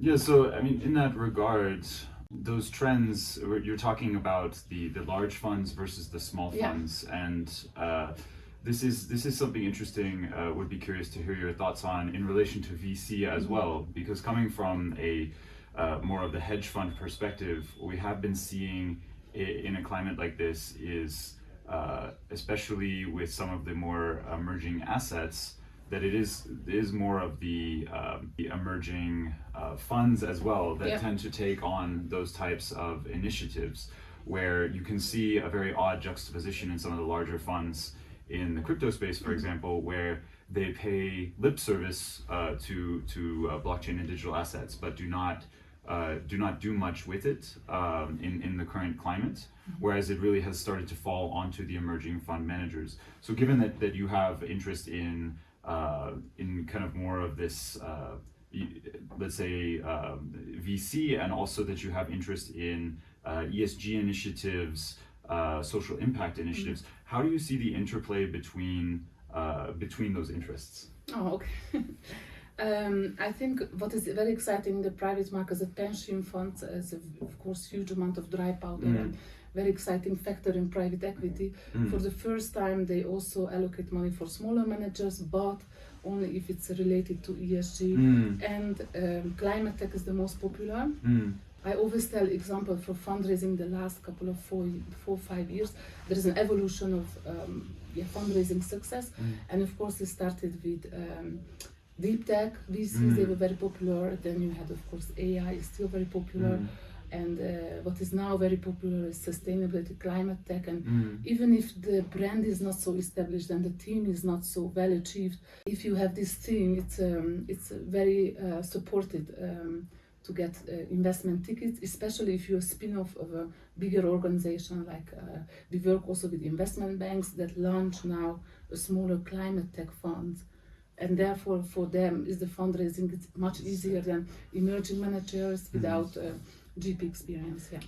Yeah, so I mean, in that regard, those trends, you're talking about the large funds versus the small funds, and this is something interesting. Would be curious to hear your thoughts on in relation to VC as well, because coming from a more of the hedge fund perspective, we have been seeing in a climate like this is especially with some of the more emerging assets, that it is more of the emerging funds as well that tend to take on those types of initiatives, where you can see a very odd juxtaposition in some of the larger funds in the crypto space, for example, where they pay lip service to blockchain and digital assets, but do not do much with it in the current climate, whereas it really has started to fall onto the emerging fund managers. So given that you have interest in kind of more of this, let's say, VC, and also that you have interest in ESG initiatives, social impact initiatives, how do you see the interplay between those interests? Oh, okay. I think what is very exciting in the private market is that pension funds has, of course, huge amount of dry powder and very exciting factor in private equity. For the first time, they also allocate money for smaller managers, but only if it's related to ESG. And climate tech is the most popular. I always tell example for fundraising the last couple of 4-5 years, there is an evolution of fundraising success. And of course, it started with deep tech, VCs, they were very popular. Then you had, of course, AI is still very popular. And what is now very popular is sustainability, climate tech. And even if the brand is not so established and the team is not so well achieved, if you have this team, it's very supported to get investment tickets, especially if you're a spin-off of a bigger organization. Like we work also with investment banks that launch now a smaller climate tech fund. And therefore, for them, is the fundraising it's much easier than emerging managers without GP experience. Yeah.